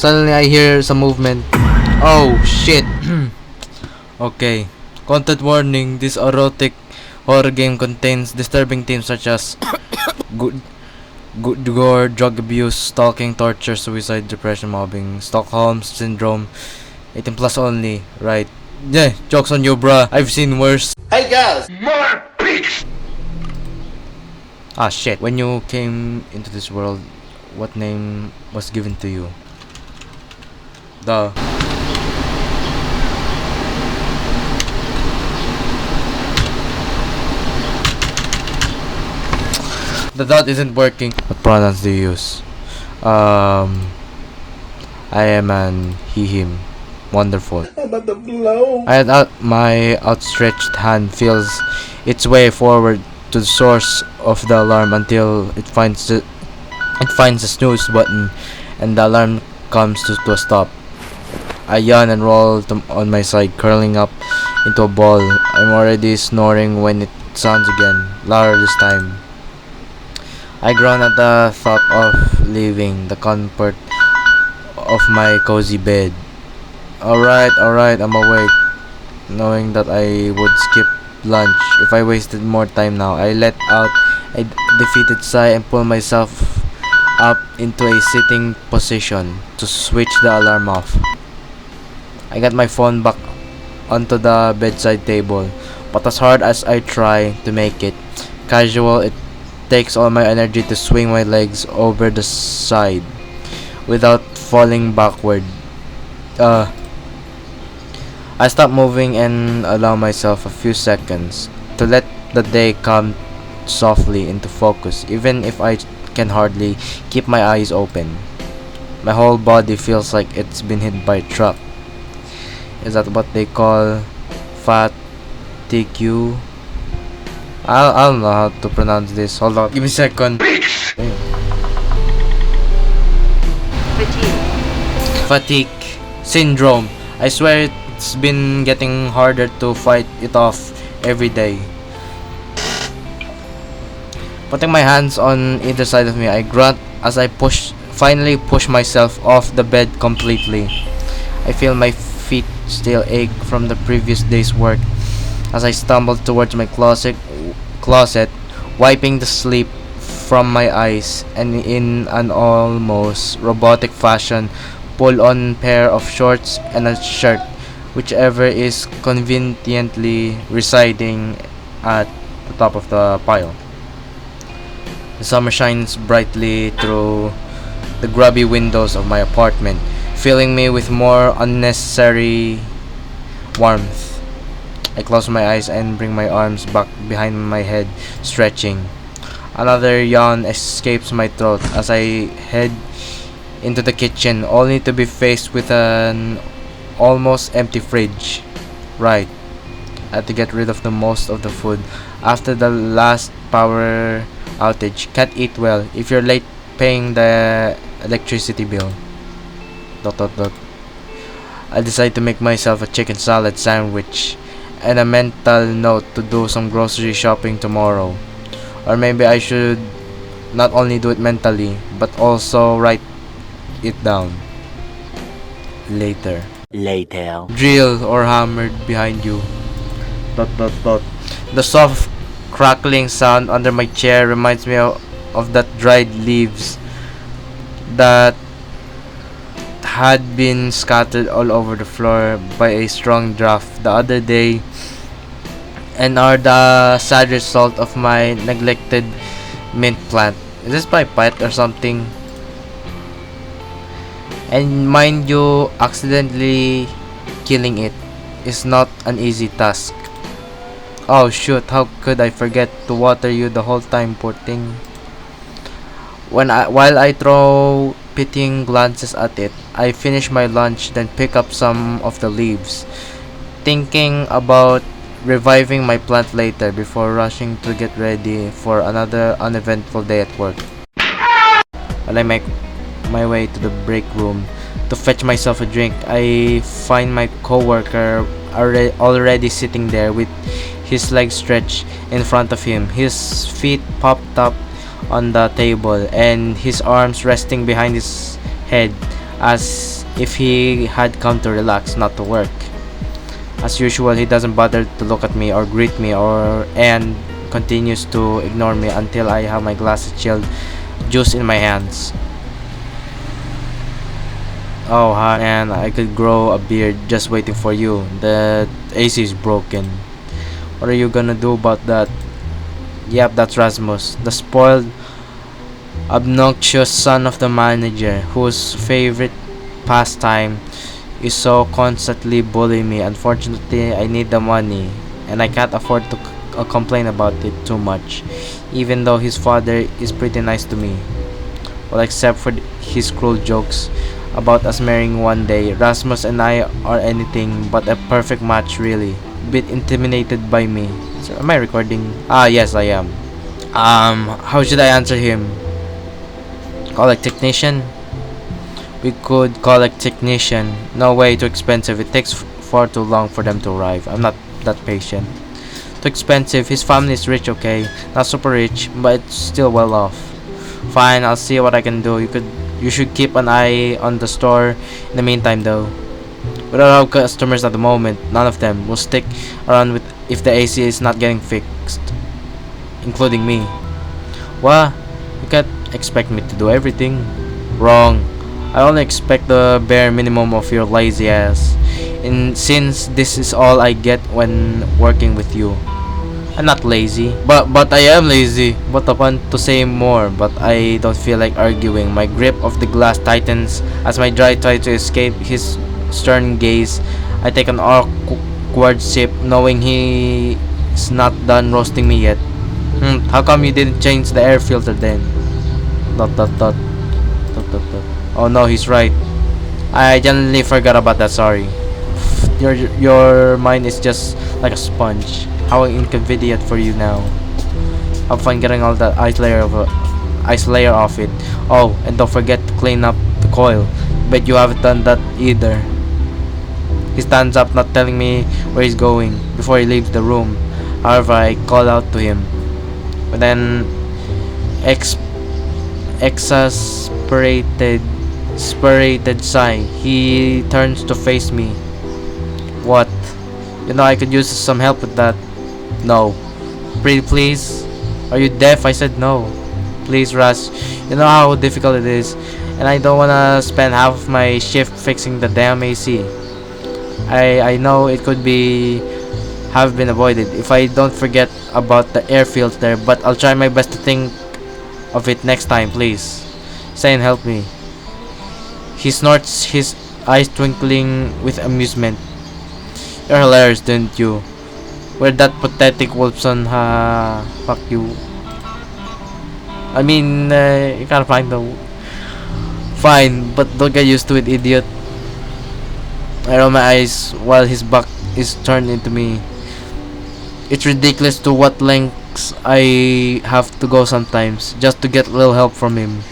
Suddenly I hear some movement. Oh shit. Okay. Content warning. This erotic horror game contains disturbing themes such as good, gore, drug abuse, stalking, torture, suicide, depression, mobbing, Stockholm syndrome. 18 plus only. Right. Yeah, jokes on you, bruh. I've seen worse. Hey guys! Ah shit. When you came into this world, what name was given to you? The dot isn't working. What pronouns do you use? I am an he him. Wonderful. I'm about to blow. My outstretched hand feels its way forward to the source of the alarm until it finds the snooze button, and the alarm comes to a stop. I yawn and roll on my side, curling up into a ball. I'm already snoring when it sounds again, louder this time. I groan at the thought of leaving the comfort of my cozy bed. Alright, I'm awake, knowing that I would skip lunch if I wasted more time now. I let out a defeated sigh and pull myself up into a sitting position to switch the alarm off. I got my phone back onto the bedside table, but as hard as I try to make it casual, it takes all my energy to swing my legs over the side without falling backward. I stop moving and allow myself a few seconds to let the day come softly into focus, even if I can hardly keep my eyes open. My whole body feels like it's been hit by a truck. Is that what they call fatigue? I don't know how to pronounce this. Hold on, give me a second. Fatigue syndrome. I swear it's been getting harder to fight it off every day. Putting my hands on either side of me, I grunt as I finally push myself off the bed completely. I feel my feet still ache from the previous day's work as I stumble towards my closet, wiping the sleep from my eyes, and in an almost robotic fashion, pull on pair of shorts and a shirt, whichever is conveniently residing at the top of the pile. The summer shines brightly through the grubby windows of my apartment, filling me with more unnecessary warmth. I close my eyes and bring my arms back behind my head, stretching. Another yawn escapes my throat as I head into the kitchen, only to be faced with an almost empty fridge. Right, I had to get rid of the most of the food after the last power outage. Can't eat well if you're late paying the electricity bill. ... I decide to make myself a chicken salad sandwich and a mental note to do some grocery shopping tomorrow. Or maybe I should not only do it mentally, but also write it down. Later. Drilled or hammered behind you. ... The soft crackling sound under my chair reminds me of that dried leaves that had been scattered all over the floor by a strong draft the other day, and are the sad result of my neglected mint plant. Is this my pet or something? And mind you, accidentally killing it is not an easy task. Oh shoot, how could I forget to water you the whole time, poor thing. While I throw pitying glances at it, I finish my lunch, then pick up some of the leaves, thinking about reviving my plant later before rushing to get ready for another uneventful day at work. While I make my way to the break room to fetch myself a drink, I find my coworker already sitting there with his legs stretched in front of him, his feet popped up on the table, and his arms resting behind his head as if he had come to relax, not to work. As usual, he doesn't bother to look at me or greet me or and continues to ignore me until I have my glass of chilled juice in my hands. Oh, hi, man, I could grow a beard just waiting for you. The AC is broken. What are you gonna do about that? Yep, that's Rasmus, the spoiled, obnoxious son of the manager, whose favorite pastime is so constantly bullying me. Unfortunately, I need the money, and I can't afford to complain about it too much, even though his father is pretty nice to me. Well, except for his cruel jokes about us marrying one day. Rasmus and I are anything but a perfect match, really. Bit intimidated by me. So, am I recording? Ah, yes, I am. How should I answer him? Call a technician? We could call a technician. No, way too expensive. It takes far too long for them to arrive. I'm not that patient. Too expensive. His family is rich, okay? Not super rich, but it's still well off. Fine, I'll see what I can do. You should keep an eye on the store in the meantime, though. We don't have customers at the moment. None of them will stick around with if the AC is not getting fixed, including me. What? You can't expect me to do everything. Wrong. I only expect the bare minimum of your lazy ass. And since this is all I get when working with you. I'm not lazy. But I am lazy. What a fun to say more, but I don't feel like arguing. My grip of the glass tightens as my jaw tries to escape his stern gaze. I take an awkward sip, knowing he's not done roasting me yet. How come you didn't change the air filter then? Dot dot dot dot dot dot. Oh no, he's right. I genuinely forgot about that. Sorry. Your mind is just like a sponge. How inconvenient for you now. Have fun getting all that ice layer off it. Oh, and don't forget to clean up the coil. Bet you haven't done that either. He stands up, not telling me where he's going before he leaves the room. However, I call out to him with an exasperated sigh. He turns to face me. What? You know I could use some help with that. No. Pretty please? Are you deaf? I said no. Please, Russ. You know how difficult it is, and I don't wanna spend half of my shift fixing the damn AC. I know it could have been avoided if I don't forget about the air filter, but I'll try my best to think of it next time, please. Say and help me. He snorts, his eyes twinkling with amusement. You're hilarious, didn't you? We're that pathetic, Wolfson, ha. Fuck you. I mean, you can't find though. Fine, but don't get used to it, idiot. I roll my eyes while his back is turned into me. It's ridiculous to what lengths I have to go sometimes just to get a little help from him.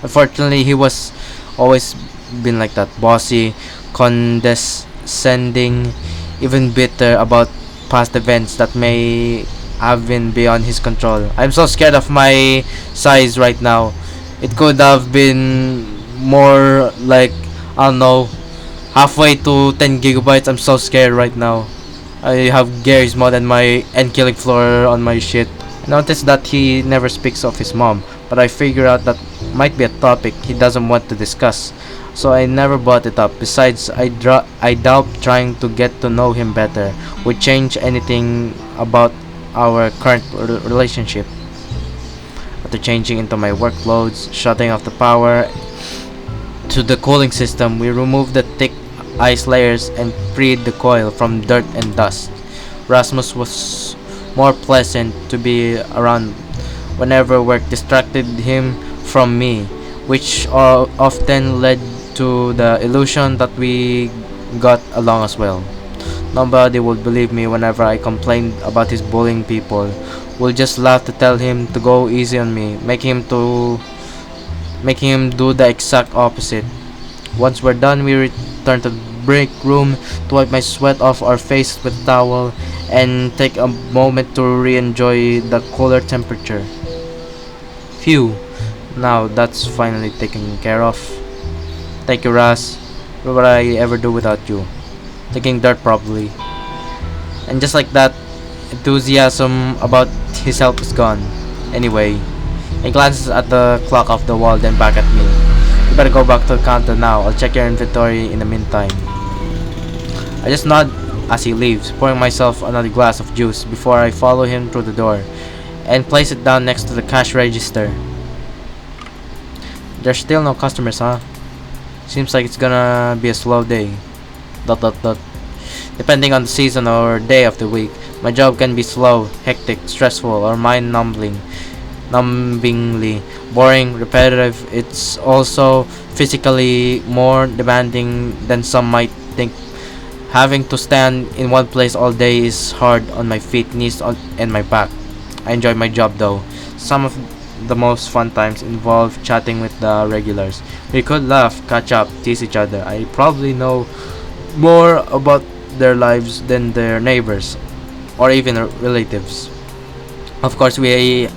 Unfortunately, he was always been like that. Bossy, condescending, even bitter about past events that may have been beyond his control. I'm so scared of my size right now. It could have been more like, I don't know, halfway to 10 gigabytes. I'm so scared right now. I have gears more than my end killing floor on my shit. I noticed that he never speaks of his mom, but I figure out that might be a topic he doesn't want to discuss, so I never brought it up. Besides, I doubt trying to get to know him better would change anything about our current relationship. After changing into my workloads, shutting off the power to the cooling system, we removed the thick ice layers and freed the coil from dirt and dust. Rasmus was more pleasant to be around whenever work distracted him from me, which often led to the illusion that we got along as well. Nobody would believe me whenever I complained about his bullying people. We'll just laugh to tell him to go easy on me, making him do the exact opposite. Once we're done, we return to the break room to wipe my sweat off our faces with a towel and take a moment to re-enjoy the cooler temperature. Phew, now that's finally taken care of. Thank you, Russ. What would I ever do without you? Taking dirt probably. And just like that, enthusiasm about his help is gone. Anyway, he glances at the clock of the wall, then back at me. You better go back to the counter now. I'll check your inventory in the meantime. I just nod as he leaves, pouring myself another glass of juice before I follow him through the door and place it down next to the cash register. There's still no customers, huh? Seems like it's gonna be a slow day. Dot dot dot. Depending on the season or day of the week, my job can be slow, hectic, stressful, or numbingly boring, repetitive. It's also physically more demanding than some might think. Having to stand in one place all day is hard on my feet, knees, and my back. I enjoy my job though. Some of the most fun times involve chatting with the regulars. We could laugh, catch up, tease each other. I probably know more about their lives than their neighbors or even relatives. Of course, we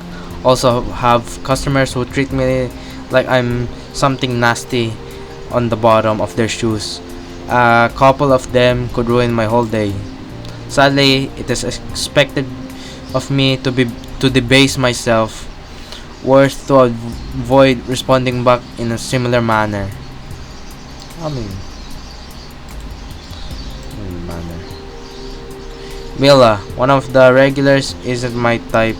also have customers who treat me like I'm something nasty on the bottom of their shoes. A couple of them could ruin my whole day. Sadly, it is expected of me to debase myself, worth to avoid responding back in a similar manner. I mean, manner. Mila, one of the regulars, isn't my type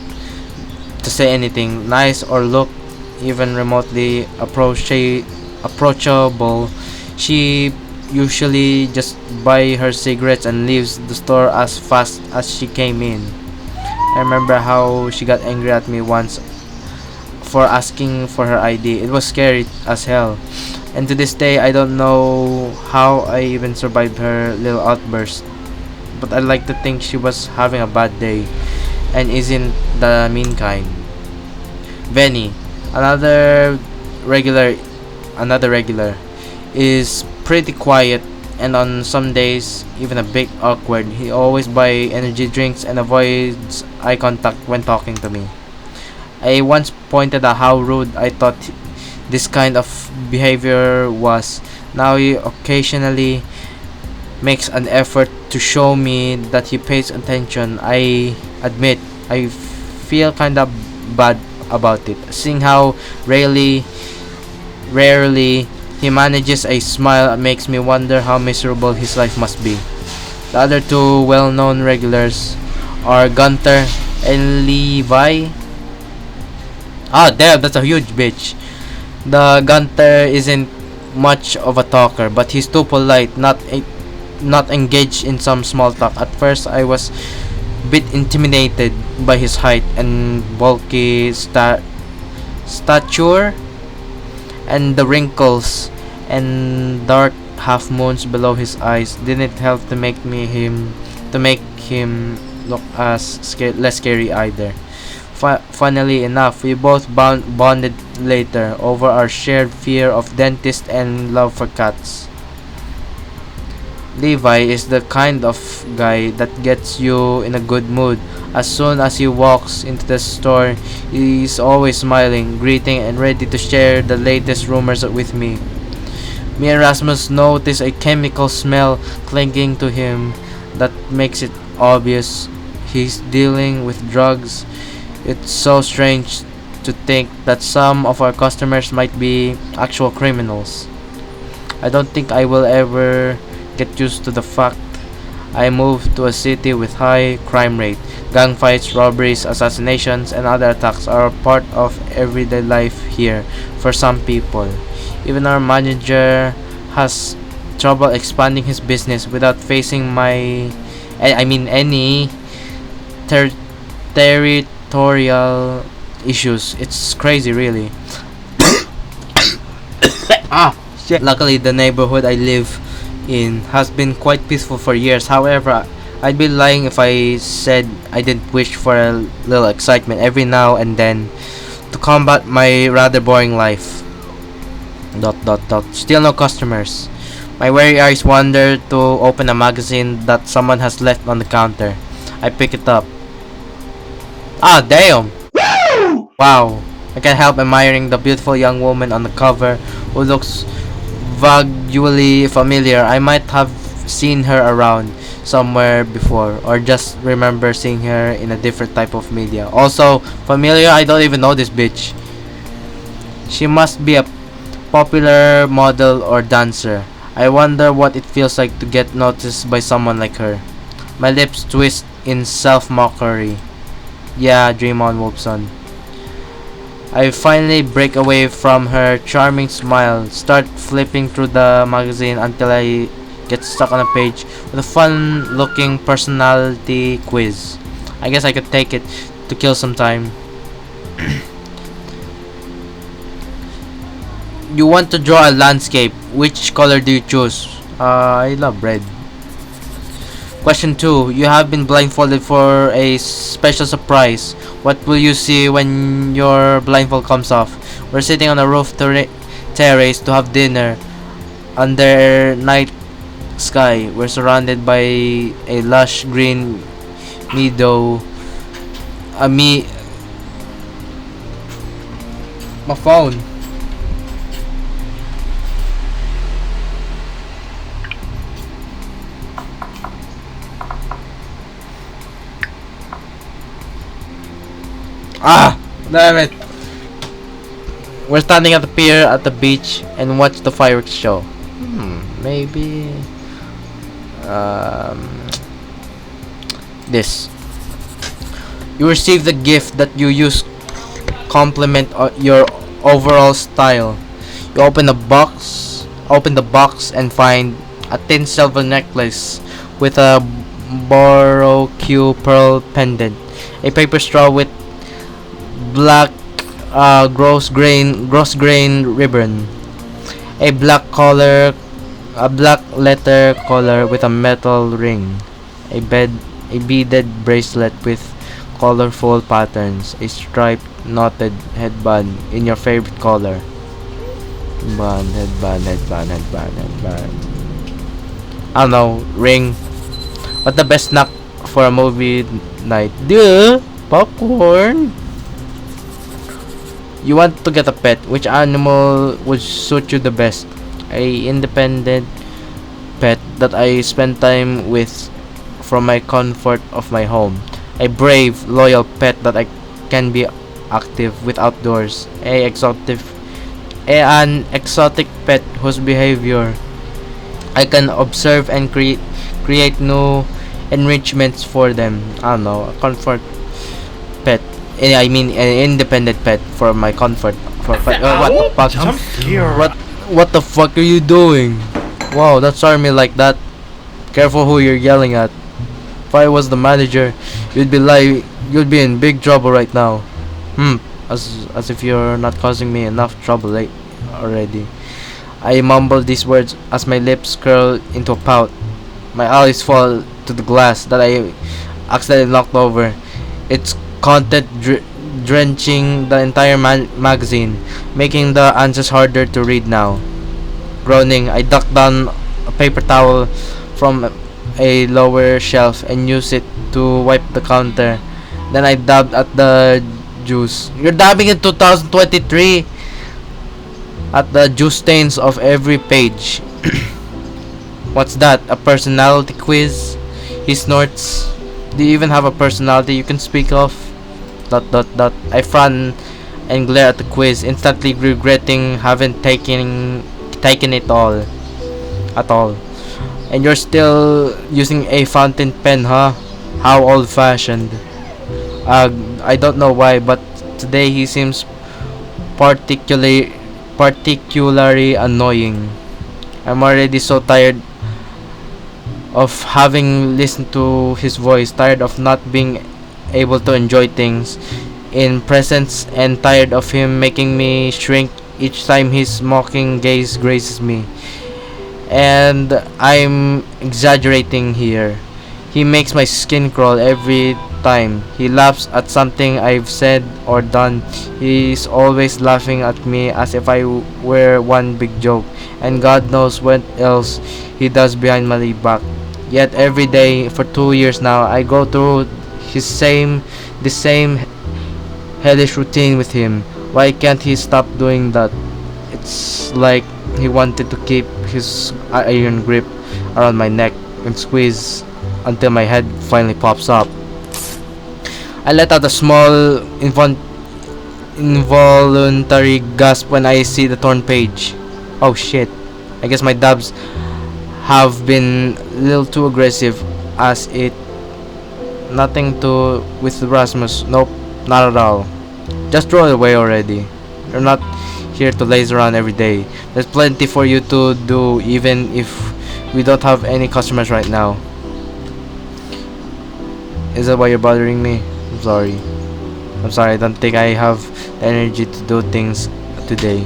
to say anything nice or look even remotely approachable. She usually just buy her cigarettes and leaves the store as fast as she came in. I remember how she got angry at me once for asking for her ID. It was scary as hell. And to this day, I don't know how I even survived her little outburst. But I like to think she was having a bad day and isn't the mean kind. Benny, another regular, another regular, is pretty quiet and on some days even a bit awkward. He always buys energy drinks and avoids eye contact when talking to me. I once pointed out how rude I thought this kind of behavior was. Now he occasionally makes an effort to show me that he pays attention. I admit I feel kinda bad about it, seeing how rarely he manages a smile makes me wonder how miserable his life must be. The other two well-known regulars are Gunter and Levi. Ah, damn, that's a huge bitch. The Gunter isn't much of a talker, but he's too polite, not engaged in some small talk. At first, I was a bit intimidated by his height and bulky stature, and the wrinkles and dark half moons below his eyes didn't help to make him look less scary either. Funnily enough, we both bonded later over our shared fear of dentists and love for cats. Levi is the kind of guy that gets you in a good mood. As soon as he walks into the store, he's always smiling, greeting, and ready to share the latest rumors with me. Me and Rasmus notice a chemical smell clinging to him that makes it obvious he's dealing with drugs. It's so strange to think that some of our customers might be actual criminals. I don't think I will ever get used to the fact I moved to a city with high crime rate. Gang fights, robberies, assassinations, and other attacks are part of everyday life here for some people. Even our manager has trouble expanding his business without facing any territorial issues. It's crazy, really. Ah, shit. Luckily, the neighborhood I live in has been quite peaceful for years. However, I'd be lying if I said I didn't wish for a little excitement every now and then to combat my rather boring life. Dot dot dot. Still no customers. My weary eyes wander to open a magazine that someone has left on the counter. I pick it up. Ah, damn! Wow. I can't help admiring the beautiful young woman on the cover who looks vaguely familiar. I might have seen her around somewhere before, or just remember seeing her in a different type of media. Also, familiar, I don't even know this bitch. She must be a popular model or dancer. I wonder what it feels like to get noticed by someone like her. My lips twist in self-mockery. Yeah, dream on, Wolfson. I finally break away from her charming smile, start flipping through the magazine until I get stuck on a page with a fun-looking personality quiz. I guess I could take it to kill some time. You want to draw a landscape. Which color do you choose? I love red. Question 2. You have been blindfolded for a special surprise. What will you see when your blindfold comes off? We're sitting on a terrace to have dinner. Under night sky, we're surrounded by a lush green meadow. My phone. Ah, damn it. We're standing at the pier at the beach and watch the fireworks show. Maybe um, this. You receive the gift that you use complement your overall style. You open the box and find a thin silver necklace with a Baroque pearl pendant, a paper straw with black gross grain ribbon, a a black letter collar with a metal ring, a beaded bracelet with colorful patterns, a striped knotted headband in your favorite color. Headband. I don't know, ring. What the best snack for a movie night? Duh, popcorn. You want to get a pet. Which animal would suit you the best? A independent pet that I spend time with from my comfort of my home. A brave, loyal pet that I can be active with outdoors. An exotic pet whose behavior I can observe and create new enrichments for them. I don't know, a comfort pet. I mean, an independent pet for my comfort. What the fuck? What the fuck are you doing? Wow, that's army like that. Careful who you're yelling at. If I was the manager, you'd be in big trouble right now. As if you're not causing me enough trouble already. I mumble these words as my lips curl into a pout. My eyes fall to the glass that I accidentally knocked over. Its content drenching the entire magazine, making the answers harder to read now. Groaning, I duck down a paper towel from a lower shelf and use it to wipe the counter. Then I dabbed at the juice. You're dabbing in 2023 at the juice stains of every page. What's that? A personality quiz? He snorts. Do you even have a personality you can speak of? ... I frown and glare at the quiz, instantly regretting having taken it all. At all. And you're still using a fountain pen, huh? How old-fashioned. I don't know why, but today he seems particularly annoying. I'm already so tired of having listened to his voice, tired of not being able to enjoy things in presence, and tired of him making me shrink each time his mocking gaze grazes me. And I'm exaggerating here. He makes my skin crawl every time. He laughs at something I've said or done. He's always laughing at me as if I were one big joke. And God knows what else he does behind my back. Yet every day for 2 years now, I go through the same hellish routine with him. Why can't he stop doing that? It's like he wanted to keep his iron grip around my neck and squeeze until my head finally pops up. I let out a small involuntary gasp when I see the torn page. Oh shit. I guess my dabs have been a little too aggressive as it nothing to with Rasmus. Nope, not at all. Just throw it away already. You're not here to laze around every day. There's plenty for you to do even if we don't have any customers right now. Is that why you're bothering me? I'm sorry. I'm sorry, I don't think I have the energy to do things today.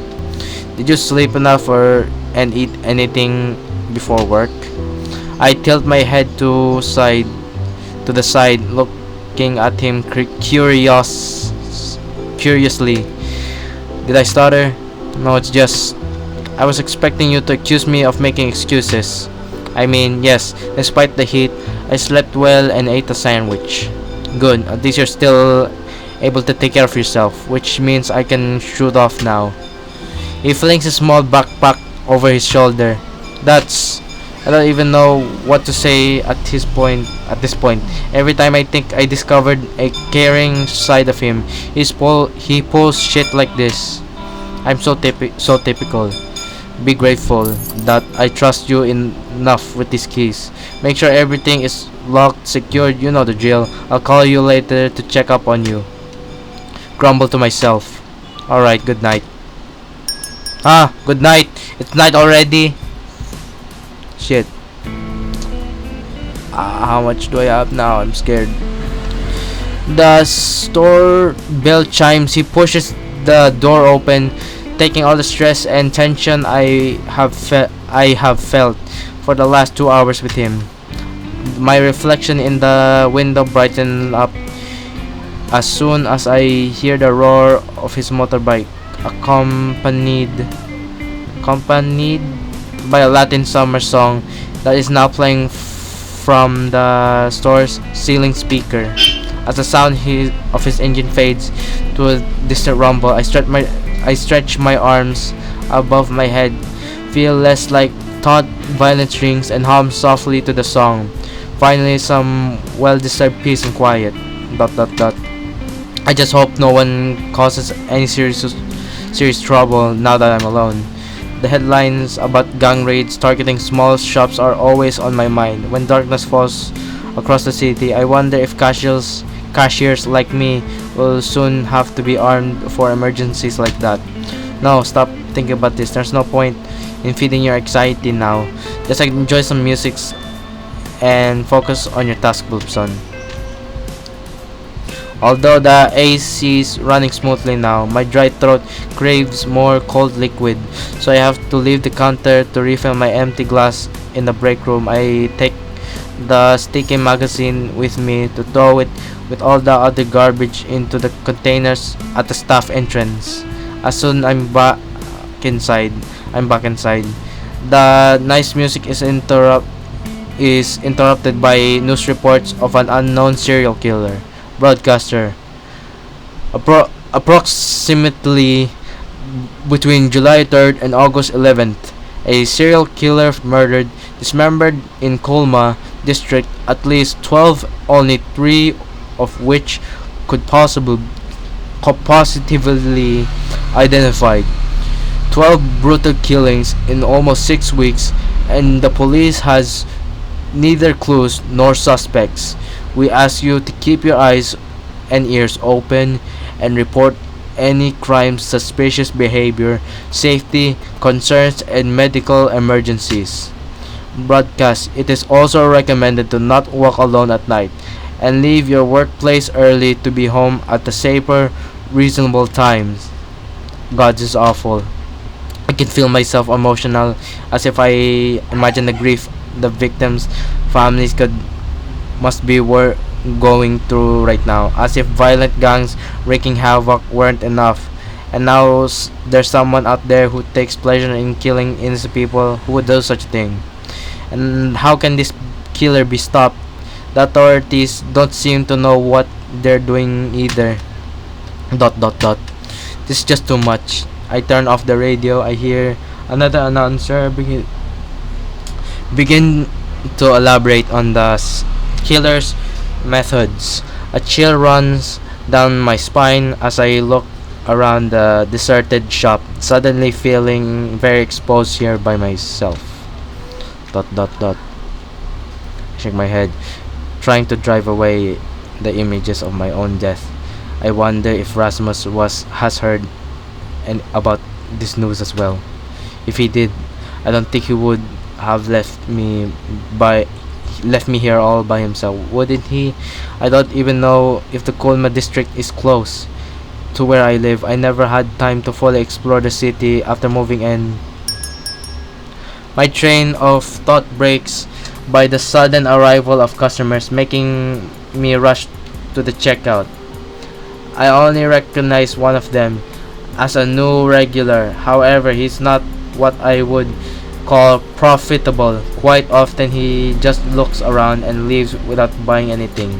Did you sleep enough and eat anything before work? I tilt my head to the side, looking at him curiously. Did I stutter? No, it's just I was expecting you to accuse me of making excuses. I mean, yes, despite the heat, I slept well and ate a sandwich. Good, at least you're still able to take care of yourself, which means I can shoot off now. He flings a small backpack over his shoulder. I don't even know what to say at this point. Every time I think I discovered a caring side of him, he pulls shit like this. I'm so typical. Be grateful that I trust you enough with these keys. Make sure everything is locked, secured, you know the drill. I'll call you later to check up on you. Grumble to myself. Alright, good night. Good night. It's night already. Shit. How much do I have now? I'm scared. The store bell chimes. He pushes the door open, taking all the stress and tension I have felt for the last 2 hours with him. My reflection in the window brightened up as soon as I hear the roar of his motorbike, accompanied by a Latin summer song that is now playing from the store's ceiling speaker. As the sound of his engine fades to a distant rumble, I stretch my arms above my head, feel less like taut violin strings, and hum softly to the song. Finally, some well-deserved peace and quiet. ... I just hope no one causes any serious trouble now that I'm alone. The headlines about gang raids targeting small shops are always on my mind. When darkness falls across the city, I wonder if cashiers like me will soon have to be armed for emergencies like that. No, stop thinking about this. There's no point in feeding your anxiety now. Just enjoy some music and focus on your task, son. Although the AC is running smoothly now, my dry throat craves more cold liquid, so I have to leave the counter to refill my empty glass in the break room. I take the sticky magazine with me to throw it with all the other garbage into the containers at the staff entrance. As soon I'm back inside, the nice music is interrupted by news reports of an unknown serial killer broadcaster. Approximately between July 3rd and August 11th, a serial killer murdered, dismembered in Colma district at least 12, only 3 of which could positively identified. 12 brutal killings in almost 6 weeks, and the police has neither clues nor suspects. We ask you to keep your eyes and ears open and report any crime, suspicious behavior, safety concerns, and medical emergencies. Broadcast: it is also recommended to not walk alone at night and leave your workplace early to be home at the safer, reasonable times. God is awful. I can feel myself emotional as if I imagine the grief the victims' families must be going through right now, as if violent gangs wreaking havoc weren't enough, and now there's someone out there who takes pleasure in killing innocent people. Who would do such a thing? And how can this killer be stopped? The authorities don't seem to know what they're doing either. ... This is just too much. I turn off the radio. I hear Another announcer begin to elaborate on the killer's methods. A chill runs down my spine as I look around the deserted shop, suddenly feeling very exposed here by myself. Dot dot dot. I shake my head, trying to drive away the images of my own death. I wonder if Rasmus has heard and about this news as well. If he did, I don't think he would have left me here all by himself, wouldn't he? I don't even know if the Colma district is close to where I live. I never had time to fully explore the city after moving in. My train of thought breaks by the sudden arrival of customers, making me rush to the checkout. I only recognize one of them as a new regular. However, he's not what I would call profitable. Quite often he just looks around and leaves without buying anything.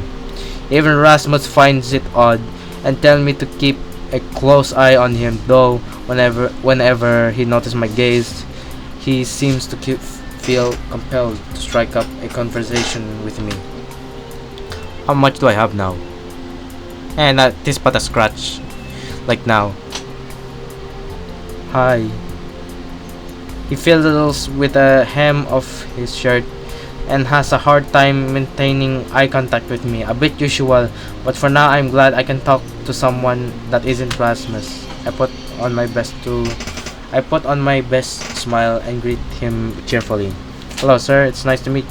Even Rasmus finds it odd and tells me to keep a close eye on him, though whenever he notices my gaze, he seems to feel compelled to strike up a conversation with me. How much do I have now? And that is but a scratch. Like now. Hi. He fiddles with the hem of his shirt and has a hard time maintaining eye contact with me. A bit usual, but for now I'm glad I can talk to someone that isn't Rasmus. I put on my best smile and greet him cheerfully. Hello sir, it's nice to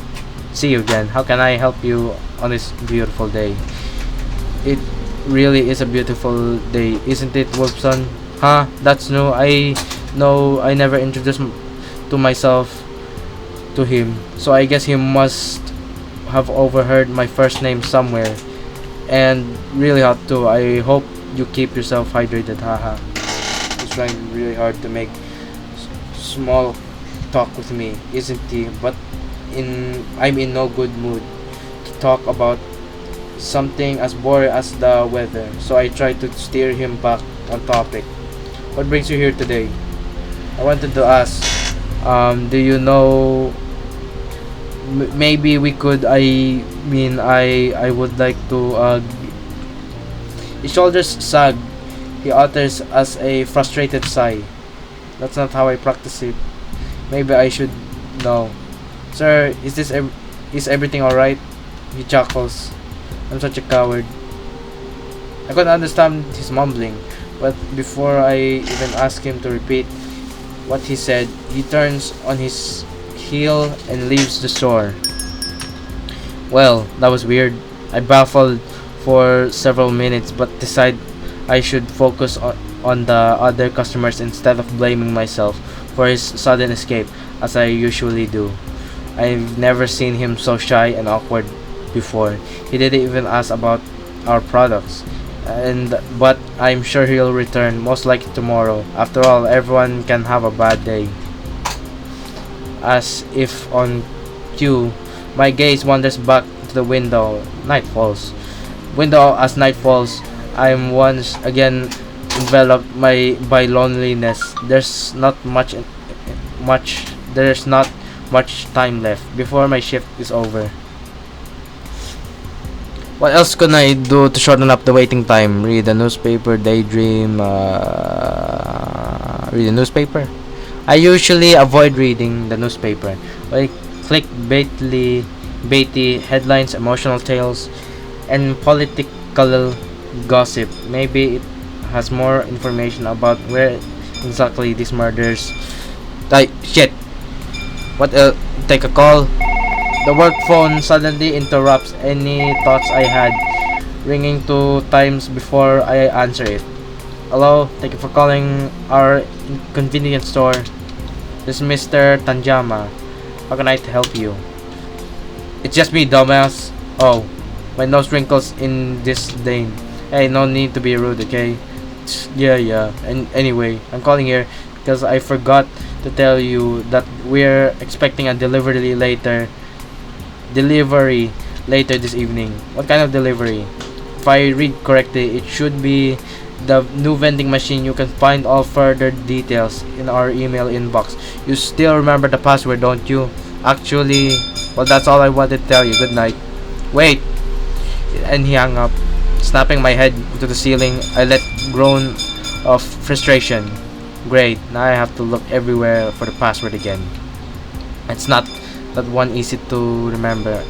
see you again. How can I help you on this beautiful day? It really is a beautiful day, isn't it, Wolfson? Huh? That's new. I know I never introduced to myself to him, so I guess he must have overheard my first name somewhere. And really hot too. I hope you keep yourself hydrated. Haha. He's trying really hard to make small talk with me, isn't he? But I'm in no good mood to talk about something as boring as the weather, so I try to steer him back on topic. What brings you here today? I wanted to ask, do you know, maybe we could, I would like to, his shoulders sag. He utters as a frustrated sigh. That's not how I practice it. Maybe I should know. Sir, is everything alright? He chuckles. I'm such a coward. I couldn't understand his mumbling, but before I even ask him to repeat what he said, he turns on his heel and leaves the store. Well, that was weird. I baffled for several minutes, but decide I should focus on the other customers instead of blaming myself for his sudden escape, as I usually do. I've never seen him so shy and awkward before. He didn't even ask about our products. But I'm sure he'll return, most likely tomorrow. After all, everyone can have a bad day. As if on cue, my gaze wanders back to the window. Night falls. As night falls, I'm once again enveloped by loneliness. There's not much time left before my shift is over. What else can I do to shorten up the waiting time? Read a newspaper, daydream, read a newspaper? I usually avoid reading the newspaper. I click baity headlines, emotional tales, and political gossip. Maybe it has more information about where exactly these murders. Shit. What else? Take a call. The work phone suddenly interrupts any thoughts I had, ringing 2 times before I answer it. Hello, thank you for calling our convenience store. This is Mr. Tanjama. How can I help you? It's just me, dumbass. Oh, my nose wrinkles in disdain. Hey, no need to be rude, okay? Yeah. And anyway, I'm calling here because I forgot to tell you that we're expecting a delivery later this evening. What kind of delivery? If I read correctly, it should be the new vending machine. You can find all further details in our email inbox. You still remember the password, don't you? Actually, well, that's all I wanted to tell you. Good night. Wait! And he hung up, snapping my head to the ceiling. I let groan of frustration. Great, now I have to look everywhere for the password again. It's not that one easy to remember.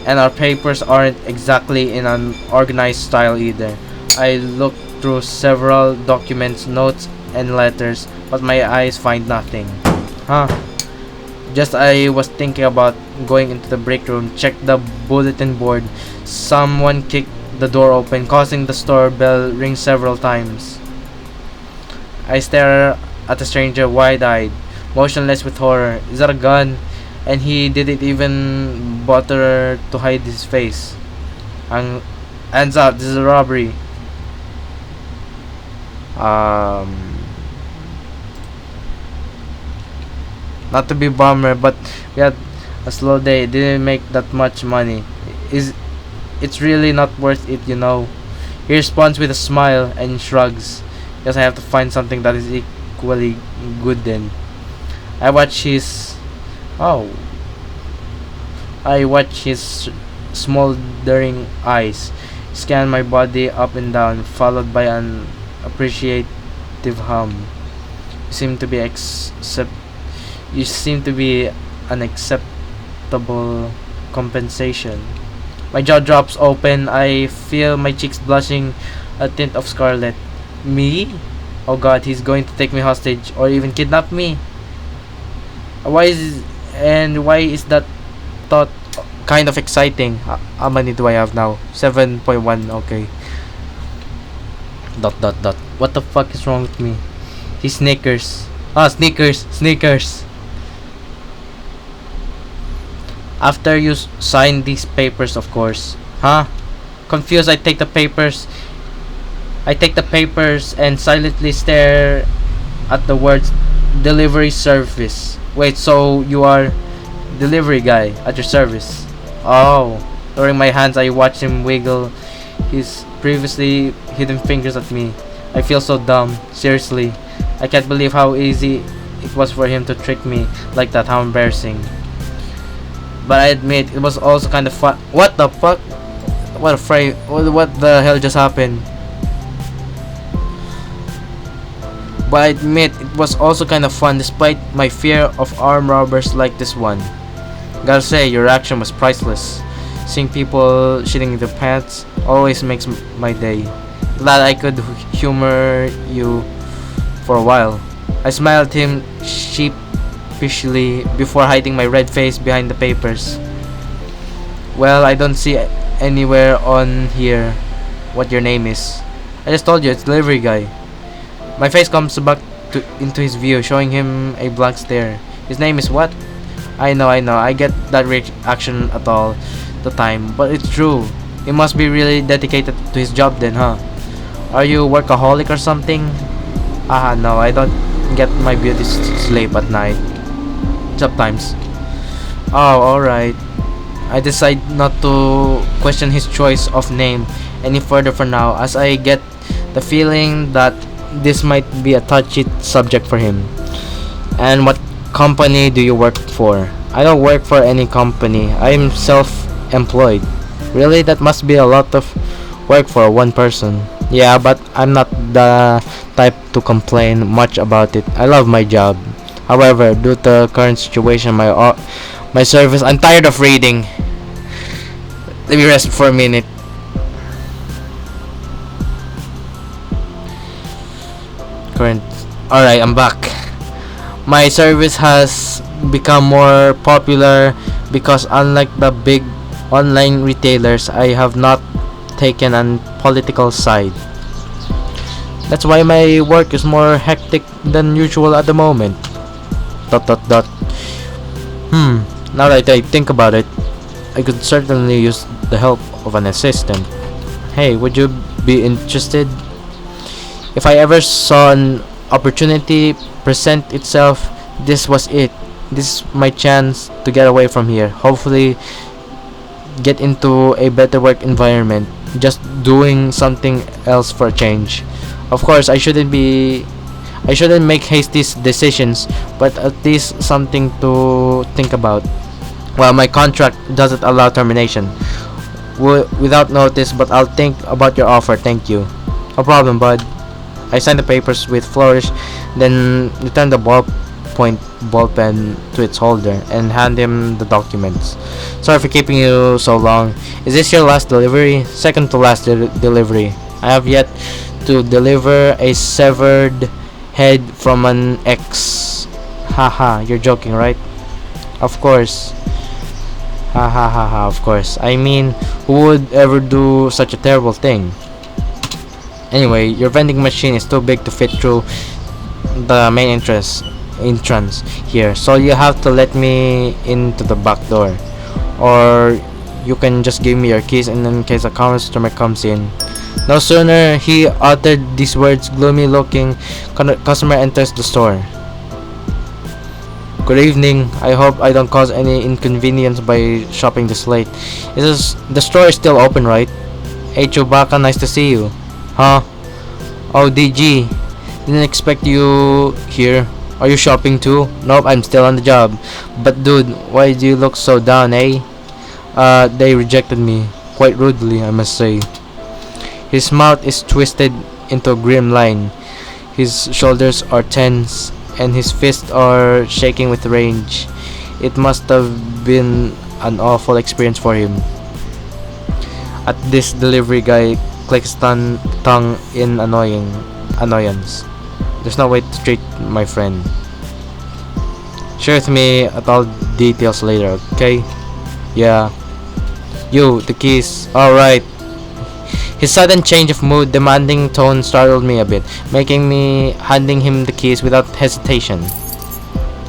And our papers aren't exactly in an organized style either. I looked through several documents, notes, and letters, but my eyes find nothing. Huh? Just I was thinking about going into the break room, check the bulletin board. Someone kicked the door open, causing the store bell ring several times. I stare at the stranger wide-eyed, motionless with horror. Is that a gun? And he didn't even bother to hide his face. Hands up, this is a robbery. Not to be bummer, but we had a slow day. Didn't make that much money. It's really not worth it, you know. He responds with a smile and shrugs. Guess I have to find something that is equally good then. I watch his oh I watch his smoldering eyes scan my body up and down, followed by an appreciative hum. You seem to be you seem to be an acceptable compensation. My jaw drops open. I feel my cheeks blushing a tint of scarlet. Me? Oh god, he's going to take me hostage or even kidnap me. Why is that thought kind of exciting? How many do I have now? 7.1. Okay. Dot dot dot. What the fuck is wrong with me? These sneakers. Sneakers. After you sign these papers, of course. Huh? Confused, I take the papers and silently stare at the words delivery service. Wait, so you are delivery guy at your service? Oh. Lowering my hands, I watch him wiggle his previously hidden fingers at me. I feel so dumb. Seriously. I can't believe how easy it was for him to trick me like that. How embarrassing. But I admit, it was also kind of fun. What the fuck? What the hell just happened? But I admit, it was also kind of fun despite my fear of armed robbers like this one. Gotta say, your reaction was priceless. Seeing people shitting their pants always makes my day. Glad I could humor you for a while. I smiled at him sheepishly before hiding my red face behind the papers. Well, I don't see anywhere on here what your name is. I just told you, it's delivery guy. My face comes back into his view, showing him a blank stare. His name is what? I know. I get that reaction at all the time, but it's true. He must be really dedicated to his job then, huh? Are you workaholic or something? No, I don't get my beauty sleep at night. Sometimes. Oh, alright. I decide not to question his choice of name any further for now, as I get the feeling that this might be a touchy subject for him. And what company do you work for? I don't work for any company. I'm self-employed. Really? That must be a lot of work for one person. Yeah, but I'm not the type to complain much about it. I love my job. However, due to the current situation, my service, I'm tired of reading. Let me rest for a minute. Alright, I'm back. My service has become more popular because unlike the big online retailers, I have not taken a political side. That's why my work is more hectic than usual at the moment. Dot dot dot. Now that I think about it, I could certainly use the help of an assistant. Hey, would you be interested? If I ever saw an opportunity present itself, this was it. This is my chance to get away from here. Hopefully get into a better work environment. Just doing something else for a change. Of course, I shouldn't make hasty decisions, but at least something to think about. Well, my contract doesn't allow termination without notice, but I'll think about your offer. Thank you. No problem, bud. I signed the papers with flourish, then returned the ball pen to its holder and hand him the documents. Sorry for keeping you so long. Is this your last delivery? Second to last delivery. I have yet to deliver a severed head from an ex. Haha, you're joking, right? Of course. Ha ha ha ha, of course. I mean, who would ever do such a terrible thing? Anyway, your vending machine is too big to fit through the main entrance here, so you have to let me into the back door. Or you can just give me your keys and in case a customer comes in. No sooner he uttered these words, gloomy looking customer enters the store. Good evening. I hope I don't cause any inconvenience by shopping this late. The store is still open, right? Hey Chewbacca, nice to see you. Huh? Oh, DG. Didn't expect you here. Are you shopping too? Nope, I'm still on the job. But dude, why do you look so down, eh? They rejected me. Quite rudely, I must say. His mouth is twisted into a grim line. His shoulders are tense, and his fists are shaking with rage. It must have been an awful experience for him. At this, delivery guy clicks tongue in annoyance. There's no way to treat my friend. Share with me at all details later, okay? Yeah. You, the keys. Alright. His sudden change of mood, demanding tone startled me a bit, making me handing him the keys without hesitation.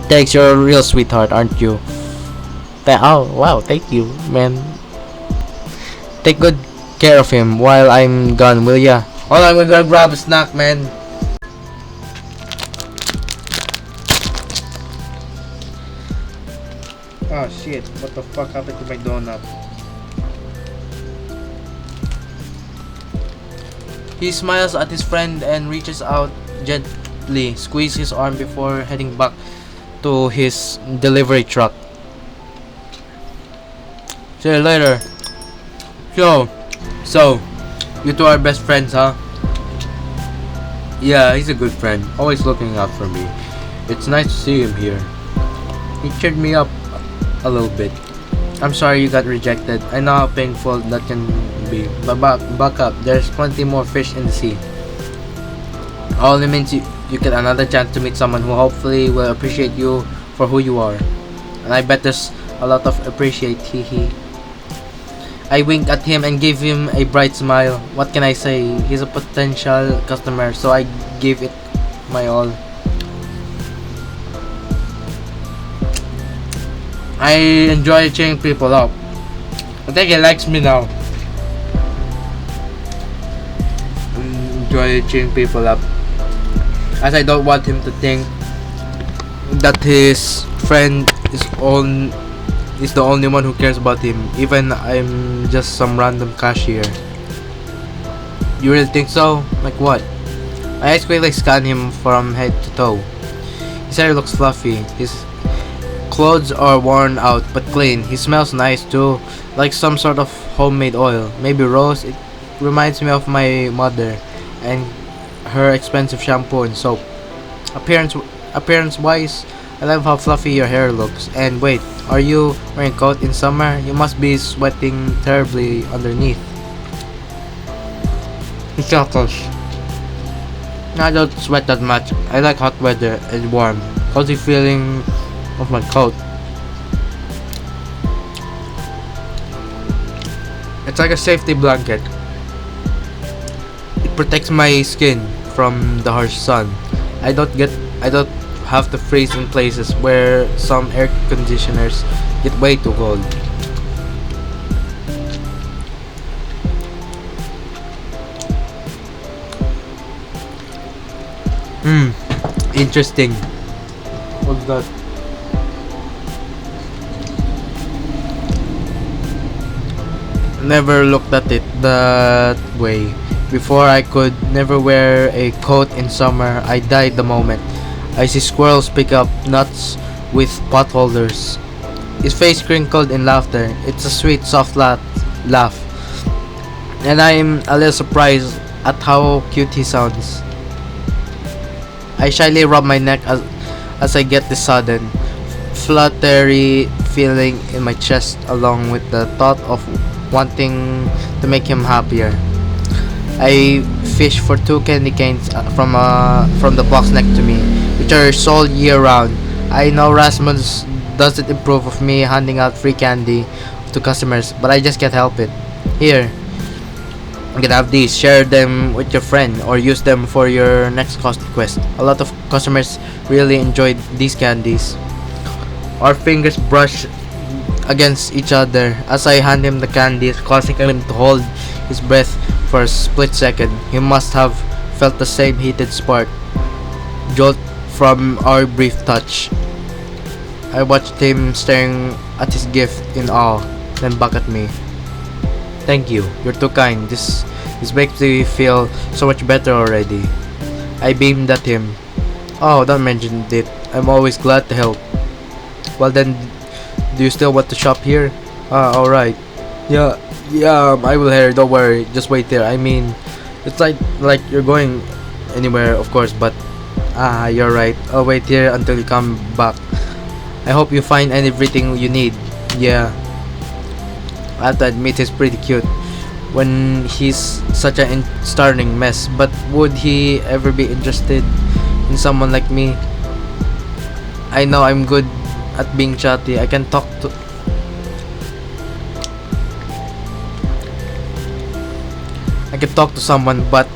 Thanks, you're a real sweetheart, aren't you? Oh, wow, thank you, man. Take good care of him while I'm gone, will ya? Hold on, we're gonna grab a snack, man. Oh shit, what the fuck happened to my donut? He smiles at his friend and reaches out gently, squeezes his arm before heading back to his delivery truck. See you later. So, you two are best friends, huh? Yeah, he's a good friend, always looking out for me. It's nice to see him here. He cheered me up a little bit. I'm sorry you got rejected. I know how painful that can be. But back up, there's plenty more fish in the sea. Only means you get another chance to meet someone who hopefully will appreciate you for who you are. And I bet there's a lot of appreciate, hee. I winked at him and gave him a bright smile. What can I say? He's a potential customer, so I gave it my all. I enjoy cheering people up. I think he likes me now. Enjoy cheering people up, as I don't want him to think that his friend is the only one who cares about him, even I'm just some random cashier. You really think so? Like what? My eyes quickly scan him from head to toe. His hair looks fluffy. His clothes are worn out but clean. He smells nice too, like some sort of homemade oil. Maybe rose. It reminds me of my mother and her expensive shampoo and soap. Appearance wise, I love how fluffy your hair looks. And wait, are you wearing a coat in summer? You must be sweating terribly underneath. He chuckles. I don't sweat that much. I like hot weather and warm, cozy feeling of my coat. It's like a safety blanket. It protects my skin from the harsh sun. I don't have to freeze in places where some air conditioners get way too cold. Interesting. What's that? Never looked at it that way. Before I could never wear a coat in summer, I died the moment I see squirrels pick up nuts with potholders. His face crinkled in laughter. It's a sweet, soft laugh, and I'm a little surprised at how cute he sounds. I shyly rub my neck as I get this sudden, fluttery feeling in my chest along with the thought of wanting to make him happier. I fish for two candy canes from the box next to me, which are sold year round. I know Rasmus doesn't approve of me handing out free candy to customers, but I just can't help it. Here, you can have these. Share them with your friend or use them for your next quest. A lot of customers really enjoyed these candies. Our fingers brush against each other as I hand him the candies, causing him to hold his breath for a split second. He must have felt the same heated spark jolt from our brief touch. I watched him staring at his gift in awe, then back at me. Thank you. You're too kind. This makes me feel so much better already. I beamed at him. Oh, don't mention it. I'm always glad to help. Well then, do you still want to shop here? Ah, alright. Yeah, I will here. Don't worry. Just wait there. I mean, it's like you're going anywhere, of course, but you're right. I'll wait here until you come back. I hope you find everything you need. Yeah. I have to admit he's pretty cute when he's such a starting mess, but would he ever be interested in someone like me? I know I'm good at being chatty. I can talk to someone, but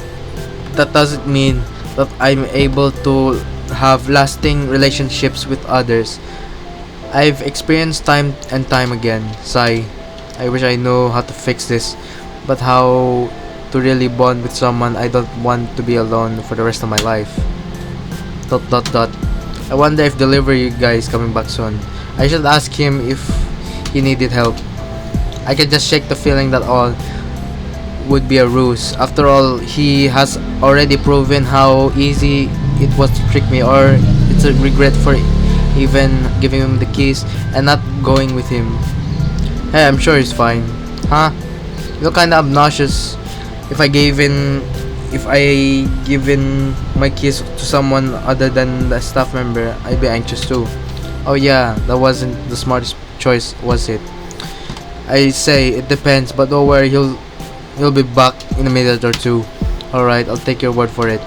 that doesn't mean that I'm able to have lasting relationships with others. I've experienced time and time again. Sigh. I wish I knew how to fix this, but how to really bond with someone I don't want to be alone for the rest of my life. Dot dot dot. I wonder if delivery guy is coming back soon. I should ask him if he needed help. I can just shake the feeling that all would be a ruse. After all, he has already proven how easy it was to trick me, or it's a regret for even giving him the keys and not going with him. Hey, I'm sure he's fine. Huh? You look kinda obnoxious. If I given my keys to someone other than the staff member, I'd be anxious too. Oh yeah, that wasn't the smartest choice, was it? I say it depends, but don't worry, he'll be back in a minute or two. Alright, I'll take your word for it.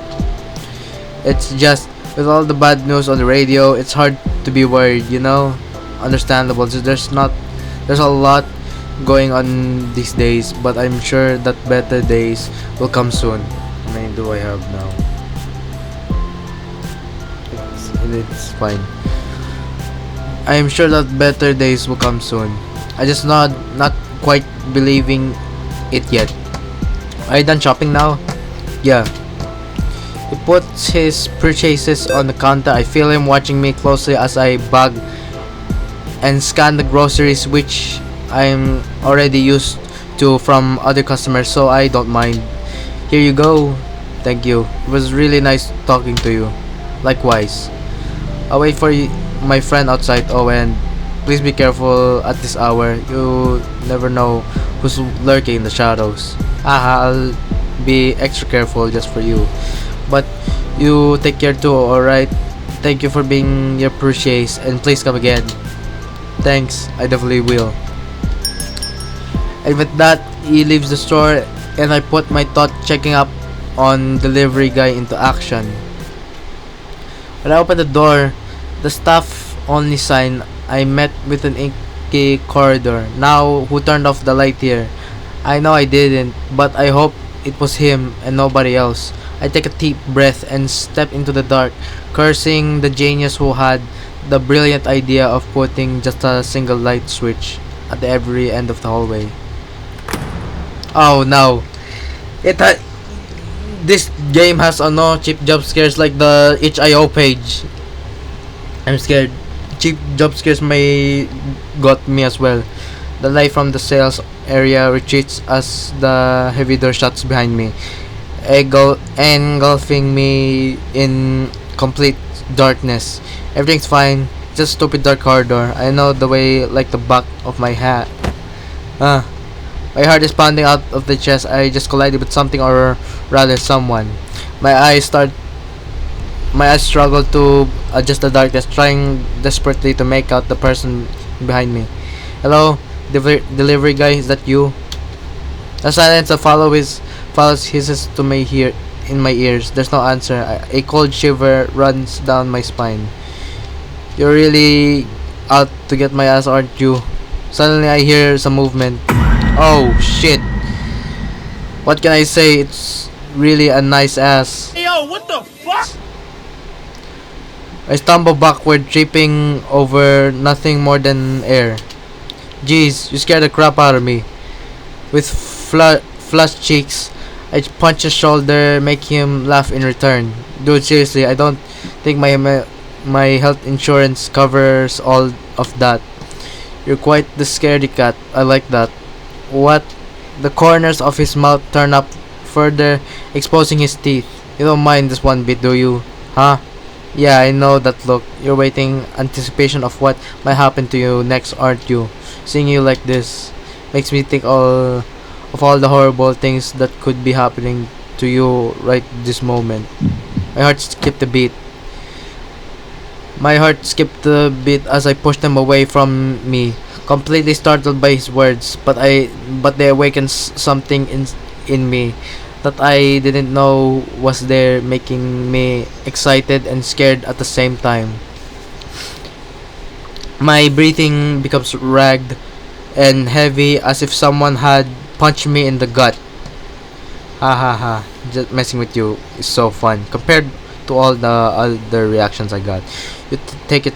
It's just with all the bad news on the radio, it's hard to be worried, you know? Understandable. So there's a lot going on these days, but I'm sure that better days will come soon. How many do I have now? It's fine. I am sure that better days will come soon. I just not quite believing it yet. Are you done shopping now? Yeah. He puts his purchases on the counter. I feel him watching me closely as I bag and scan the groceries, which I'm already used to from other customers, so I don't mind. Here you go. Thank you. It was really nice talking to you. Likewise. I'll wait for my friend outside. Oh, and please be careful at this hour. You never know who's lurking in the shadows. I'll be extra careful just for you. But you take care too, alright? Thank you for being your purchase, and please come again. Thanks, I definitely will. And with that, he leaves the store, and I put my thought checking up on delivery guy into action. When I opened the door, the staff only sign I met with an inky corridor. Now, who turned off the light here? I know I didn't, but I hope it was him and nobody else. I take a deep breath and step into the dark, cursing the genius who had the brilliant idea of putting just a single light switch at every end of the hallway. Oh no! This game has no cheap jump scares like the HIO page. I'm scared. Cheap jump scares may got me as well. The light from the sales area retreats as the heavy door shuts behind me. engulfing me in complete darkness. Everything's fine. Just stupid dark corridor. I know the way like the back of my hat. Ah, my heart is pounding out of the chest. I just collided with something, or rather someone. My eyes start my eyes struggle to adjust the darkness, trying desperately to make out the person behind me. Hello, delivery guy, is that you? The silence that follows hisses to my ear in my ears. There's no answer. A cold shiver runs down my spine. You're really out to get my ass, aren't you? Suddenly I hear some movement. Oh shit. What can I say? It's really a nice ass. Hey, yo, what the fuck? I stumble backward, tripping over nothing more than air. Jeez, you scared the crap out of me. With flushed cheeks, I punch his shoulder, make him laugh in return. Dude, seriously, I don't think my health insurance covers all of that. You're quite the scaredy cat. I like that. What? The corners of his mouth turn up further, exposing his teeth. You don't mind this one bit, do you? Huh? Yeah, I know that look. You're waiting anticipation of what might happen to you next, aren't you? Seeing you like this makes me think of all the horrible things that could be happening to you right this moment. My heart skipped a beat. My heart skipped a beat as I pushed him away from me, completely startled by his words. But they awakened something in me that I didn't know was there, making me excited and scared at the same time. My breathing becomes ragged and heavy as if someone had punched me in the gut. Ha ha ha. Just messing with you is so fun compared to all the other reactions I got. You take it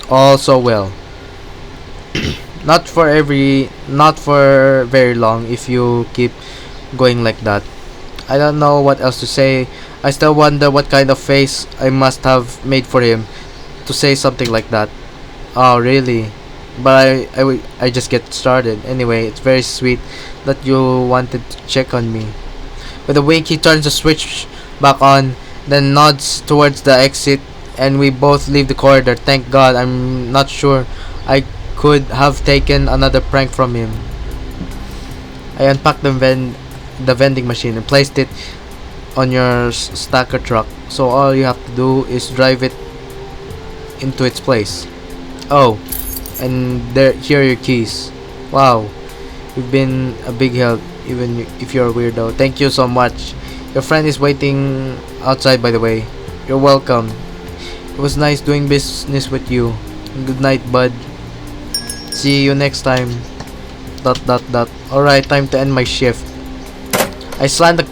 all so well. Not for very long if you keep going like that. I don't know what else to say. I still wonder what kind of face I must have made for him to say something like that. Oh, really? But I just get started. Anyway, it's very sweet that you wanted to check on me. With a wink, he turns the switch back on, then nods towards the exit, and we both leave the corridor. Thank God, I'm not sure I could have taken another prank from him. I unpacked the vending machine and placed it on your stacker truck. So all you have to do is drive it into its place. Oh, and here are your keys. Wow, you've been a big help, even if you're a weirdo. Thank you so much. Your friend is waiting outside, by the way. You're welcome. It was nice doing business with you. Good night, bud. See you next time. Dot dot dot. Alright, time to end my shift. I slam the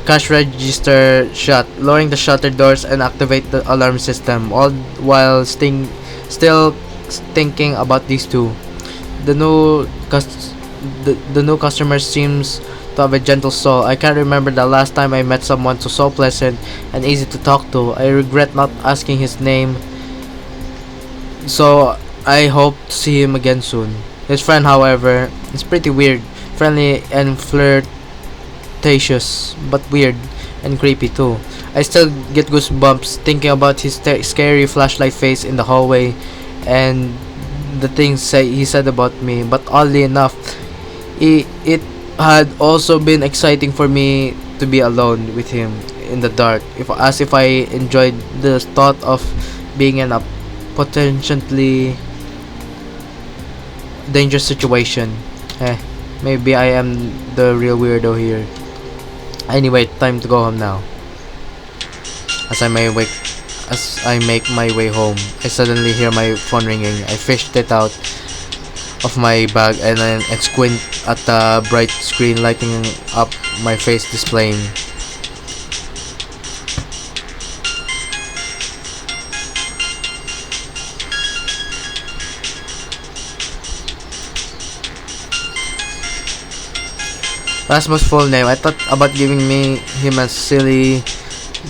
cash register shut, lowering the shutter doors and activate the alarm system, all while still thinking about these two. The new the new customer seems to have a gentle soul. I can't remember the last time I met someone so pleasant and easy to talk to. I regret not asking his name, so I hope to see him again soon. His friend, however, is pretty weird, friendly and flirtatious, but weird and creepy too. I still get goosebumps thinking about his scary flashlight face in the hallway and the things he said about me. But oddly enough, it had also been exciting for me to be alone with him in the dark, as if I enjoyed the thought of being in a potentially dangerous situation. Maybe I am the real weirdo here. Anyway, time to go home now. As I make my way home, I suddenly hear my phone ringing. I fished it out of my bag and squint at the bright screen lighting up my face displaying. Rasmus' full name. I thought about giving him a silly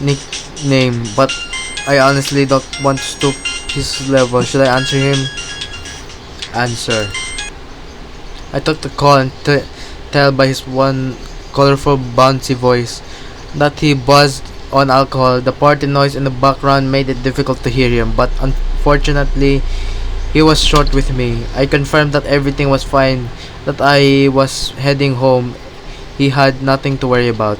nickname, but I honestly don't want to stoop his level. Should I answer him? Answer. I took the call and tell by his one colorful bouncy voice. that he buzzed on alcohol. The party noise in the background made it difficult to hear him, but unfortunately, he was short with me. I confirmed that everything was fine, that I was heading home. He had nothing to worry about.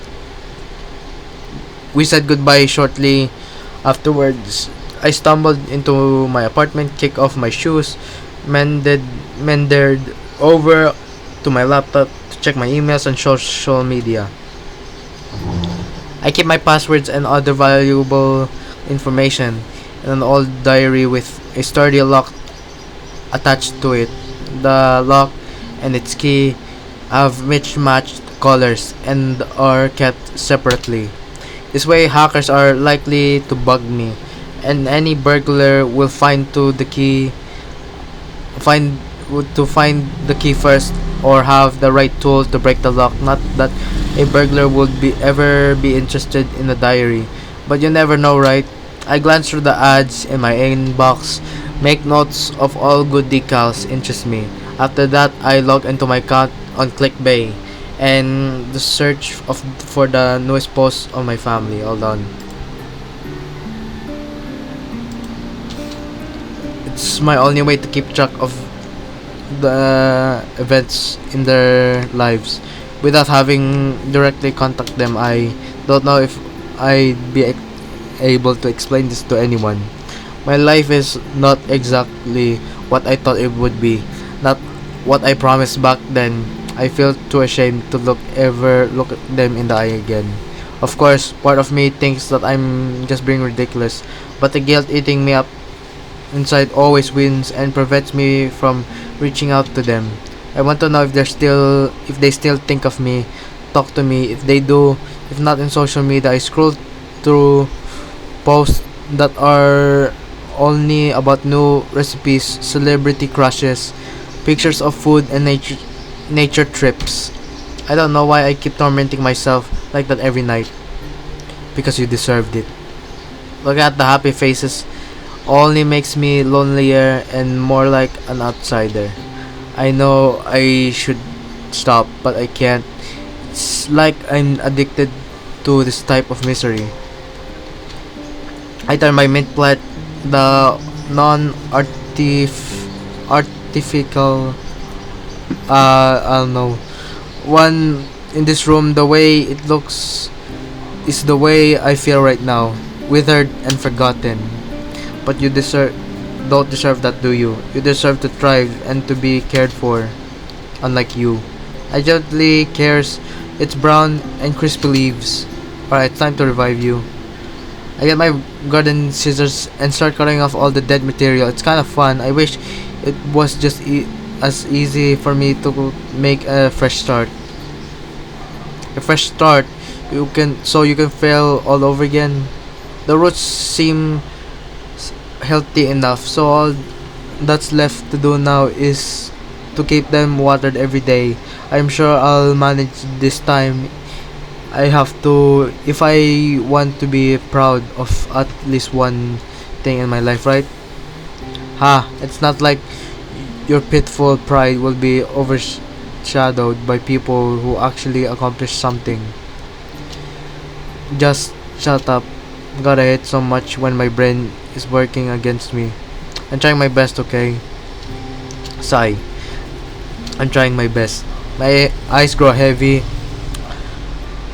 We said goodbye shortly afterwards. I stumbled into my apartment, kicked off my shoes, mended, mended over to my laptop to check my emails and social media. I keep my passwords and other valuable information in an old diary with a sturdy lock attached to it. The lock and its key have mismatched colors and are kept separately. This way, hackers are likely to bug me, and any burglar will find find the key first or have the right tools to break the lock. Not that a burglar would be interested in a diary, but you never know, right? I glance through the ads in my inbox, make notes of all good decals interest me. After that, I log into my account on ClickBay and the search for the newest posts on my family. Hold on. It's my only way to keep track of the events in their lives without having directly contact them. I don't know if I'd be able to explain this to anyone. My life is not exactly what I thought it would be, not what I promised back then. I feel too ashamed to look at them in the eye again. Of course, part of me thinks that I'm just being ridiculous, but the guilt eating me up inside always wins and prevents me from reaching out to them. I want to know if they still think of me, talk to me. If they do, if not in social media, I scroll through posts that are only about new recipes, celebrity crushes, pictures of food and nature trips. I don't know why I keep tormenting myself like that every night. Because you deserved it. Look at the happy faces only makes me lonelier and more like an outsider. I know I should stop, but I can't. It's like I'm addicted to this type of misery. I turn my mint plate, the non-artificial, I don't know, one in this room. The way it looks is the way I feel right now, withered and forgotten. But don't deserve that, do you? You deserve to thrive and to be cared for, unlike you. I gently cares its brown and crispy leaves. Alright, time to revive you. I get my garden scissors and start cutting off all the dead material. It's kind of fun. I wish it was just as easy for me to make a fresh start. A fresh start. You can fail all over again. The roots seem healthy enough, so all that's left to do now is to keep them watered every day. I'm sure I'll manage this time. I have to if I want to be proud of at least one thing in my life, right? Ha, it's not like your pitiful pride will be overshadowed by people who actually accomplish something. Just shut up. Gotta hate so much when my brain is working against me. I'm trying my best, okay? Sigh. I'm trying my best. My eyes grow heavy.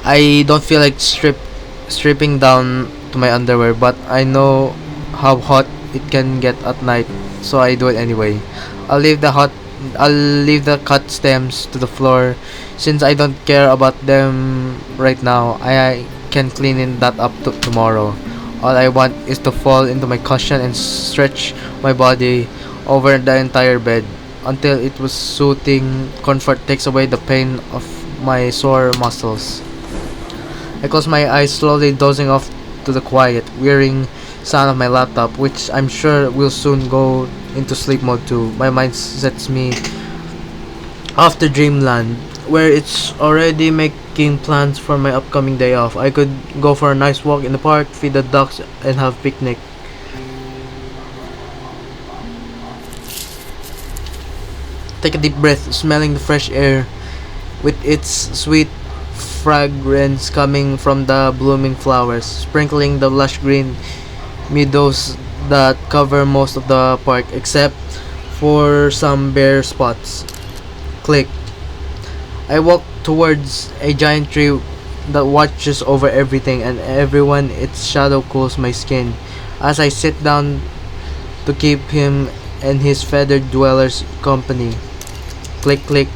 I don't feel like stripping down to my underwear, but I know how hot it can get at night, so I do it anyway. I'll leave the hot I'll leave the cut stems to the floor since I don't care about them right now. I can clean that up tomorrow. All I want is to fall into my cushion and stretch my body over the entire bed until it was soothing comfort takes away the pain of my sore muscles. I close my eyes slowly, dozing off to the quiet, whirring sound of my laptop, which I'm sure will soon go into sleep mode too. My mind sets me off to dreamland, where it's already making plans for my upcoming day off. I could go for a nice walk in the park, feed the ducks, and have picnic. Take a deep breath, smelling the fresh air with its sweet fragrance coming from the blooming flowers, sprinkling the lush green meadows that cover most of the park except for some bare spots. Click. I walk towards a giant tree that watches over everything and everyone. Its shadow cools my skin as I sit down to keep him and his feathered dwellers company. Click, click.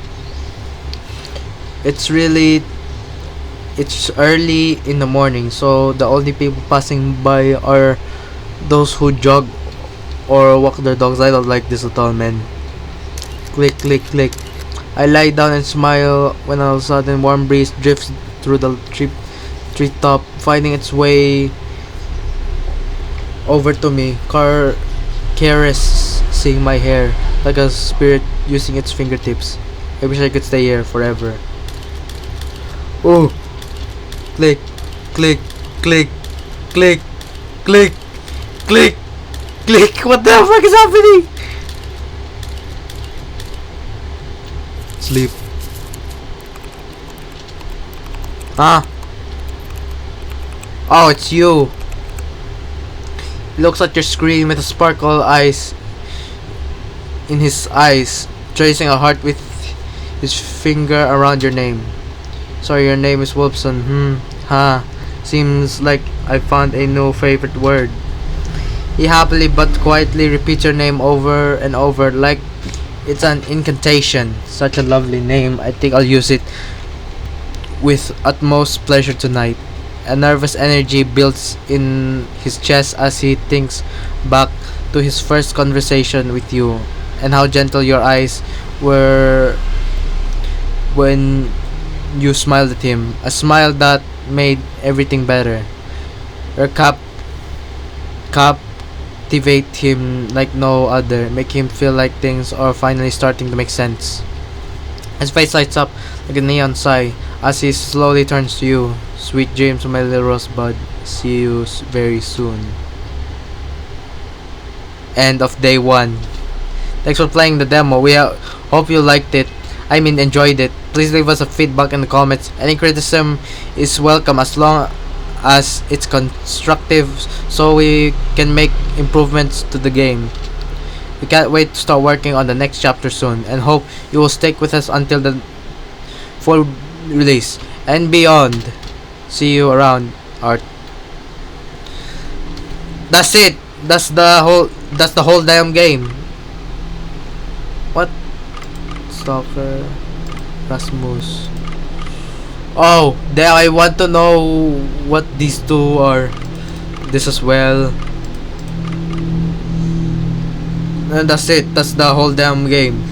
It's really it's early in the morning, so the only people passing by are those who jog or walk their dogs. I don't like this at all, man. Click, click, click. I lie down and smile when all of a sudden warm breeze drifts through the treetop, finding its way over to me, caressing my hair like a spirit using its fingertips. I wish I could stay here forever. Oh, click, click, click, click, click, click, click. What the fuck is happening? Sleep. Ah. Oh, it's you. He looks at your screen with a sparkle eyes in his eyes, tracing a heart with his finger around your name. Sorry, your name is Wolfson. Ha. Seems like I found a new favorite word. He happily but quietly repeats your name over and over like it's an incantation. Such a lovely name. I think I'll use it with utmost pleasure tonight. A nervous energy builds in his chest as he thinks back to his first conversation with you and how gentle your eyes were when you smiled at him. A smile that made everything better. Your captivate him like no other, make him feel like things are finally starting to make sense. His face lights up like a neon sigh as he slowly turns to you. Sweet dreams, my little rosebud. See you very soon. End of day 1. Thanks for playing the demo. We hope you liked it. I mean, enjoyed it. Please leave us a feedback in the comments. Any criticism is welcome as long as it's constructive so we can make improvements to the game. We can't wait to start working on the next chapter soon and hope you will stick with us until the full release and beyond. See you around, Art. That's it. That's the whole damn game. What? Stalker Rasmus. Oh, then I want to know what these two are. This as well. And that's it. That's the whole damn game.